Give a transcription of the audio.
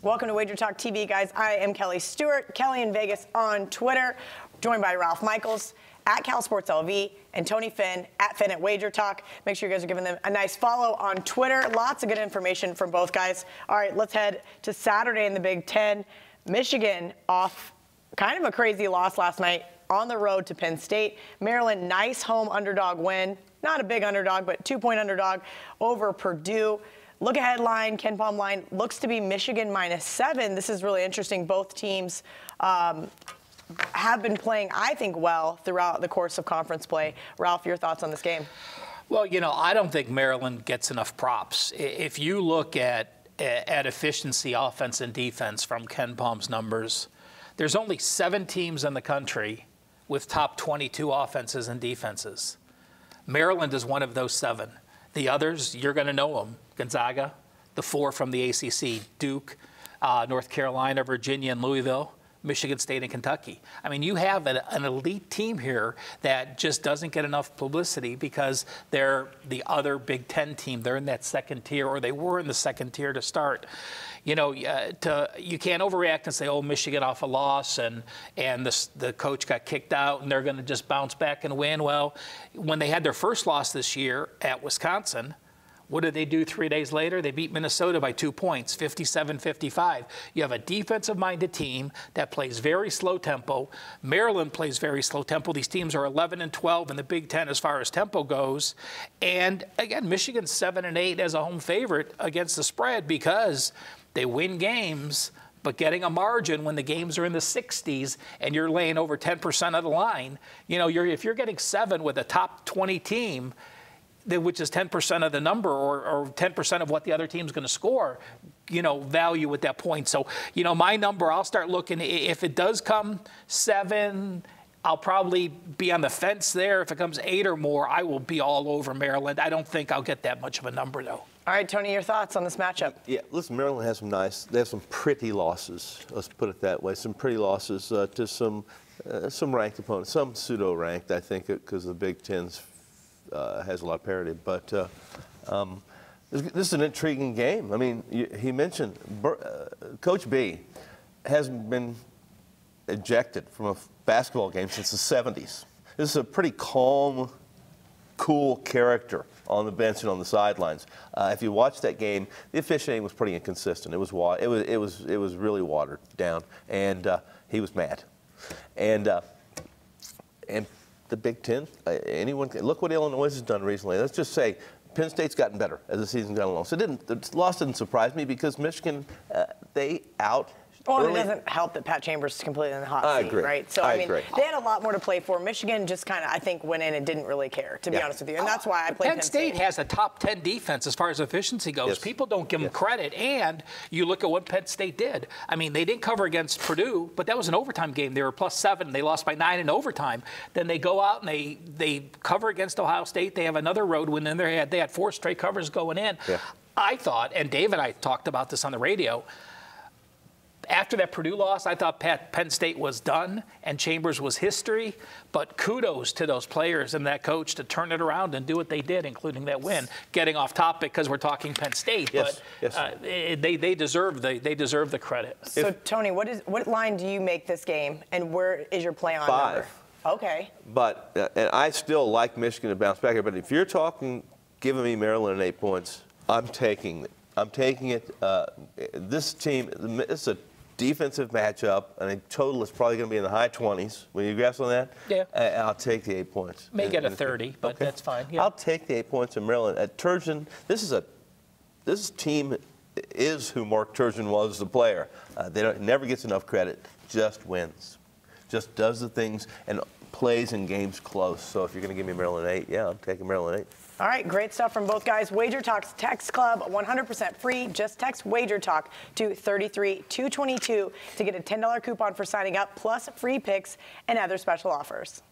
Welcome to WagerTalk TV, guys. I am Kelly Stewart, Kelly in Vegas on Twitter, joined by Ralph Michaels at CalSportsLV and Tony Finn at WagerTalk. Make sure you guys are giving them a nice follow on Twitter. Lots of good information from both guys. All right, let's head to Saturday in the Big Ten. Michigan off kind of a crazy loss last night on the road to Penn State. Maryland, nice home underdog win. Not a big underdog, but 2-point underdog over Purdue. Look ahead line, Ken Palm line, looks to be Michigan -7. This is really interesting. Both teams have been playing, I think, well throughout the course of conference play. Ralph, your thoughts on this game? Well, you know, I don't think Maryland gets enough props. If you look at efficiency, offense and defense from Ken Palm's numbers, there's only 7 teams in the country with top 22 offenses and defenses. Maryland is one of those 7. The others, you're going to know them. Gonzaga, the 4 from the ACC, Duke, North Carolina, Virginia, and Louisville, Michigan State, and Kentucky. I mean, you have an elite team here that just doesn't get enough publicity because they're the other Big Ten team. They're in that second tier, or they were in the second tier to start. You know, you can't overreact and say, oh, Michigan off a loss and the coach got kicked out and they're going to just bounce back and win. Well, when they had their first loss this year at Wisconsin, what did they do 3 days later? They beat Minnesota by 2 points, 57-55. You have a defensive-minded team that plays very slow tempo. Maryland plays very slow tempo. These teams are 11 and 12 in the Big Ten as far as tempo goes. And again, Michigan's 7 and 8 as a home favorite against the spread because they win games, but getting a margin when the games are in the 60s and you're laying over 10% of the line, you know, if you're getting 7 with a top 20 team, which is 10% of the number or 10% of what the other team's going to score, you know, value at that point. So, you know, my number, I'll start looking. If it does come 7, I'll probably be on the fence there. If it comes 8 or more, I will be all over Maryland. I don't think I'll get that much of a number, though. All right, Tony, your thoughts on this matchup? Yeah, listen, Maryland has they have some pretty losses. Let's put it that way. Some pretty losses to some ranked opponents, some pseudo-ranked, I think, because the Big Ten's has a lot of parity. But this is an intriguing game. I mean, he mentioned Coach B hasn't been ejected from a basketball game since the 70s. This is a pretty calm, cool character on the bench and on the sidelines. If you watch that game, the officiating was pretty inconsistent. It was really watered down, and he was mad. And the Big Ten, anyone can look what Illinois has done recently. Let's just say Penn State's gotten better as the season's gone along. So the loss didn't surprise me because Michigan, they Well, it doesn't help that Pat Chambers is completely in the hot seat, right? So, I mean, they had a lot more to play for. Michigan just kind of, I think, went in and didn't really care, to be honest with you. And that's why I played Penn State has a top 10 defense as far as efficiency goes. Yes. People don't give them credit. And you look at what Penn State did. I mean, they didn't cover against Purdue, but that was an overtime game. They were +7. They lost by 9 in overtime. Then they go out and they cover against Ohio State. They have another road win in there. They had 4 straight covers going in. Yeah. I thought, and Dave and I talked about this on the radio, after that Purdue loss, I thought Penn State was done and Chambers was history. But kudos to those players and that coach to turn it around and do what they did, including that win. Getting off topic because we're talking Penn State, but they deserve the credit. So Tony, what line do you make this game, and where is your play on 5. number? Okay. But and I still like Michigan to bounce back here. But if you're talking giving me Maryland at 8 points, I'm taking it. I'm taking it. This team, it's a defensive matchup, and a total is probably going to be in the high 20s. Will you guess on that? Yeah. I'll take the 8 points. May get a 30, but that's fine. Yeah. I'll take the 8 points in Maryland. At Turgeon, this team is who Mark Turgeon was as a player. Never gets enough credit. Just wins. Just does the things and plays in games close. So if you're going to give me Maryland 8, yeah, I'm taking Maryland 8. All right, great stuff from both guys. WagerTalk's text club, 100% free. Just text WagerTalk to 33222 to get a $10 coupon for signing up, plus free picks and other special offers.